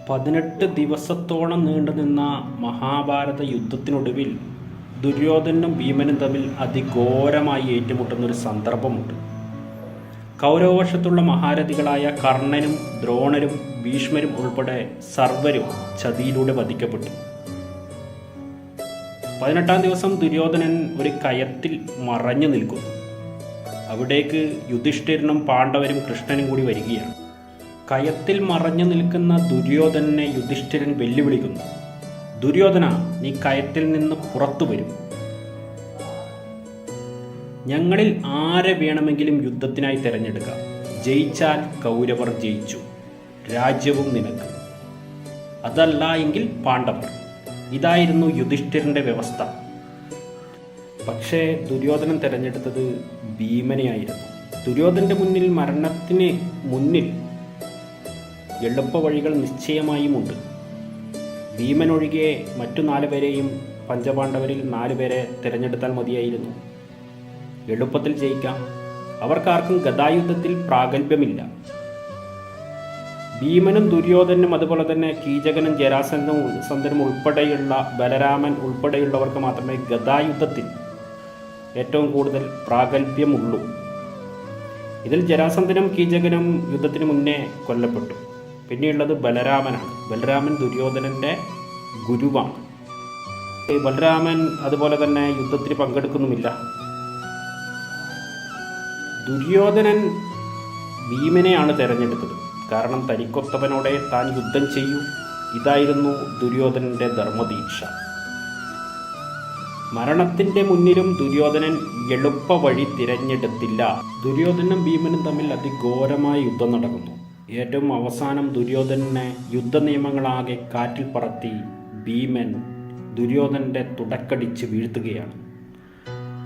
18 ദിവസത്തോളം നീണ്ടുനിന്ന മഹാഭാരത യുദ്ധത്തിനൊടുവിൽ ദുര്യോധനും ഭീമനും തമ്മിൽ അതിഘോരമായി ഏറ്റുമുട്ടുന്നൊരു സന്ദർഭമുണ്ട്. കൗരവപക്ഷത്തുള്ള മഹാരഥികളായ കർണനും ദ്രോണരും ഭീഷ്മരും ഉൾപ്പെടെ സർവരും ചതിയിലൂടെ വധിക്കപ്പെട്ടു. 18-ാം ദിവസം ദുര്യോധനൻ ഒരു കയത്തിൽ മറഞ്ഞു നിൽക്കുന്നു. അവിടേക്ക് യുധിഷ്ഠിരനും പാണ്ഡവരും കൃഷ്ണനും കൂടി വരികയാണ്. കയത്തിൽ മറഞ്ഞു നിൽക്കുന്ന ദുര്യോധനനെ യുധിഷ്ഠിരൻ വെല്ലുവിളിക്കുന്നു. ദുര്യോധന, നീ കയത്തിൽ നിന്ന് പുറത്തു വരും. ഞങ്ങളിൽ ആരെ വേണമെങ്കിലും യുദ്ധത്തിനായി തിരഞ്ഞെടുക്കാം. ജയിച്ചാൽ കൗരവർ ജയിച്ചു, രാജ്യവും നിനക്ക്. അതല്ല എങ്കിൽ പാണ്ഡവർ. ഇതായിരുന്നു യുധിഷ്ഠിരന്റെ വ്യവസ്ഥ. പക്ഷേ ദുര്യോധനൻ തിരഞ്ഞെടുത്തത് ഭീമനെയായിരുന്നു. ദുര്യോധനന്റെ മുന്നിൽ മരണത്തിന് മുന്നിൽ എളുപ്പ വഴികൾ നിശ്ചയമായുമുണ്ട്. ഭീമനൊഴികെ മറ്റു 4 പേരെയും പഞ്ചപാണ്ഡവരിൽ 4 പേരെ തിരഞ്ഞെടുത്താൽ മതിയായിരുന്നു. എളുപ്പത്തിൽ ജയിക്കാം. അവർക്കാർക്കും ഗദായുദ്ധത്തിൽ പ്രാഗൽഭ്യമില്ല. ഭീമനും ദുര്യോധനും അതുപോലെ തന്നെ കീചകനും ജരാസന്ധനും ഉൾപ്പെടെയുള്ള ബലരാമൻ ഉൾപ്പെടെയുള്ളവർക്ക് മാത്രമേ ഗദായുദ്ധത്തിൽ ഏറ്റവും കൂടുതൽ പ്രാഗൽഭ്യമുള്ളൂ. ഇതിൽ ജരാസന്ധനും കീചകനും യുദ്ധത്തിന് മുന്നേ കൊല്ലപ്പെട്ടു. പിന്നെയുള്ളത് ബലരാമനാണ്. ബലരാമൻ ദുര്യോധനൻ്റെ ഗുരുവാണ്. ബലരാമൻ അതുപോലെ തന്നെ യുദ്ധത്തിൽ പങ്കെടുക്കുന്നുമില്ല. ദുര്യോധനൻ ഭീമനെയാണ് തിരഞ്ഞെടുത്തത്. കാരണം തനിക്കൊത്തവനോടെ താൻ യുദ്ധം ചെയ്യൂ. ഇതായിരുന്നു ദുര്യോധനൻ്റെ ധർമ്മദീക്ഷ. മരണത്തിൻ്റെ മുന്നിലും ദുര്യോധനൻ എളുപ്പ വഴി തിരഞ്ഞെടുത്തില്ല. ദുര്യോധനും ഭീമനും തമ്മിൽ അതിഘോരമായ യുദ്ധം നടക്കുന്നു. ഏറ്റവും അവസാനം ദുര്യോധനനെ യുദ്ധനിയമങ്ങളാകെ കാറ്റിൽ പറത്തി ഭീമൻ ദുര്യോധനൻ്റെ തുടക്കടിച്ച് വീഴ്ത്തുകയാണ്.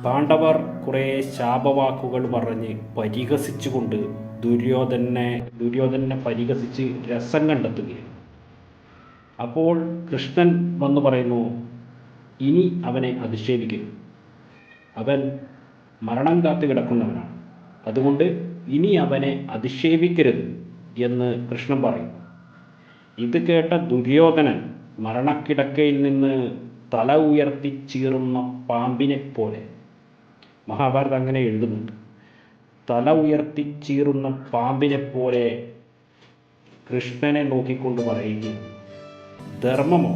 പാണ്ഡവർ കുറേ ശാപവാക്കുകൾ പറഞ്ഞ് പരിഹസിച്ചുകൊണ്ട് ദുര്യോധനനെ പരിഹസിച്ച് രസം കണ്ടെത്തുകയാണ്. അപ്പോൾ കൃഷ്ണൻ വന്നു പറയുന്നു, ഇനി അവനെ അധിക്ഷേപിക്കരുത്. അവൻ മരണം കാത്തു കിടക്കുന്നവനാണ്. അതുകൊണ്ട് ഇനി അവനെ അധിക്ഷേപിക്കരുത് എന്ന് കൃഷ്ണൻ പറയും. ഇത് കേട്ട ദുര്യോധനൻ മരണക്കിടക്കയിൽ നിന്ന് തല ഉയർത്തി ചീറുന്ന പാമ്പിനെ പോലെ, മഹാഭാരതം അങ്ങനെ എഴുതുന്നുണ്ട്, തല ഉയർത്തി ചീറുന്ന പാമ്പിനെ പോലെ കൃഷ്ണനെ നോക്കിക്കൊണ്ട് പറയുകയും, ധർമ്മമോ?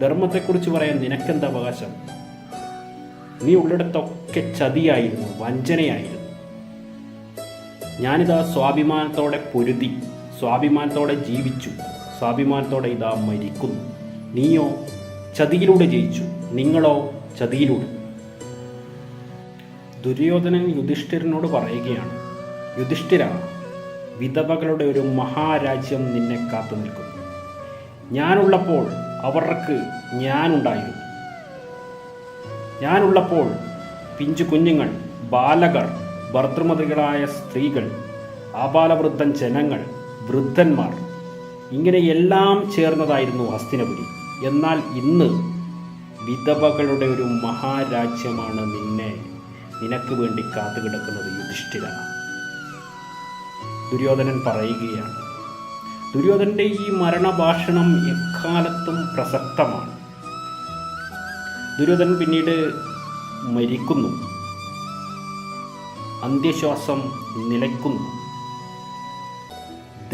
ധർമ്മത്തെക്കുറിച്ച് പറയാൻ നിനക്കെന്ത് അവകാശം? നീ ഉള്ളിടത്തൊക്കെ ചതിയായിരുന്നു, വഞ്ചനയായിരുന്നു. ഞാനിതാ സ്വാഭിമാനത്തോടെ പൊരുതി, സ്വാഭിമാനത്തോടെ ജീവിച്ചു, സ്വാഭിമാനത്തോടെ ഇതാ മരിക്കുന്നു. നീയോ ചതിയിലൂടെ ജയിച്ചു, നിങ്ങളോ ചതിയിലൂടെ. ദുര്യോധനൻ യുധിഷ്ഠിരനോട് പറയുകയാണ്, യുധിഷ്ഠിര, വിധവകളുടെ ഒരു മഹാരാജ്യം നിന്നെ കാത്തു നിൽക്കുന്നു. ഞാനുള്ളപ്പോൾ അവർക്ക് ഞാനുണ്ടായിരുന്നു. ഞാനുള്ളപ്പോൾ പിഞ്ചു കുഞ്ഞുങ്ങൾ, ബാലകർ, ഭർതൃമതികളായ സ്ത്രീകൾ, ആബാലവൃദ്ധൻ ജനങ്ങൾ, വൃദ്ധന്മാർ, ഇങ്ങനെ എല്ലാം ചേർന്നതായിരുന്നു ഹസ്തിനപുരി. എന്നാൽ ഇന്ന് വിധവകളുടെ ഒരു മഹാരാജ്യമാണ് നിനക്ക് വേണ്ടി കാത്തുകിടക്കുന്നത് യുധിഷ്ഠിര. ദുര്യോധനൻ പറയുകയാണ്. ദുര്യോധനൻ്റെ ഈ മരണഭാഷണം എക്കാലത്തും പ്രസക്തമാണ്. ദുര്യോധനൻ പിന്നീട് മരിക്കുന്നു. അന്ത്യശ്വാസം നിലയ്ക്കുന്നു.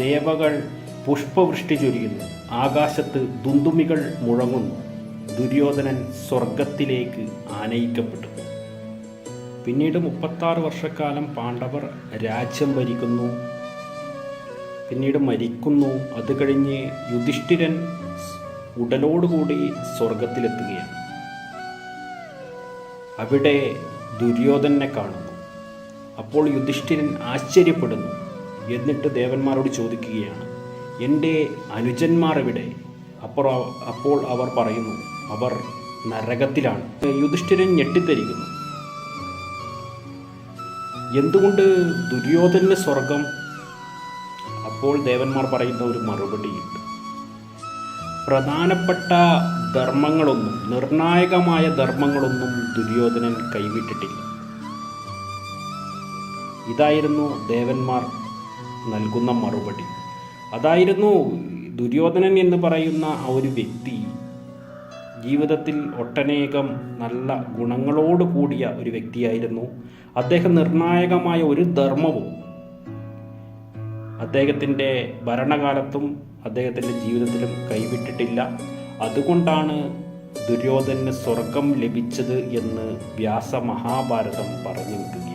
ദേവകൾ പുഷ്പവൃഷ്ടി ചൊരിയുന്നു. ആകാശത്ത് ദുന്ദുമികൾ മുഴങ്ങുന്നു. ദുര്യോധനൻ സ്വർഗത്തിലേക്ക് ആനയിക്കപ്പെട്ടു. പിന്നീട് 36 വർഷക്കാലം പാണ്ഡവർ രാജ്യം ഭരിക്കുന്നു. പിന്നീട് മരിക്കുന്നു. അത് കഴിഞ്ഞ് യുധിഷ്ഠിരൻ ഉടലോടുകൂടി സ്വർഗത്തിലെത്തുകയാണ്. അവിടെ ദുര്യോധനെ കാണുന്നു. അപ്പോൾ യുധിഷ്ഠിരൻ ആശ്ചര്യപ്പെടുന്നു. എന്നിട്ട് ദേവന്മാരോട് ചോദിക്കുകയാണ്, എൻ്റെ അനുജന്മാർ എവിടെ? അപ്പോൾ അവർ പറയുന്നു, അവർ നരകത്തിലാണ്. യുധിഷ്ഠിരൻ ഞെട്ടിത്തരിക്കുന്നു. എന്തുകൊണ്ട് ദുര്യോധനന് സ്വർഗം? അപ്പോൾ ദേവന്മാർ പറയുന്ന ഒരു മറുപടിയുണ്ട്. പ്രധാനപ്പെട്ട ധർമ്മങ്ങളൊന്നും, നിർണായകമായ ധർമ്മങ്ങളൊന്നും ദുര്യോധനൻ കൈവിട്ടിട്ടില്ല. ഇതായിരുന്നു ദേവന്മാർ നൽകുന്ന മറുപടി. അതായിരുന്നു ദുര്യോധനൻ എന്ന് പറയുന്ന ആ ഒരു വ്യക്തി ജീവിതത്തിൽ ഒട്ടനേകം നല്ല ഗുണങ്ങളോട് കൂടിയ ഒരു വ്യക്തിയായിരുന്നു. അദ്ദേഹം നിർണായകമായ ഒരു ധർമ്മവും അദ്ദേഹത്തിൻ്റെ ഭരണകാലത്തും അദ്ദേഹത്തിൻ്റെ ജീവിതത്തിലും കൈവിട്ടിട്ടില്ല. അതുകൊണ്ടാണ് ദുര്യോധനന് സ്വർഗം ലഭിച്ചത് എന്ന് വ്യാസ മഹാഭാരതം പറഞ്ഞു വെക്കുകയാണ്.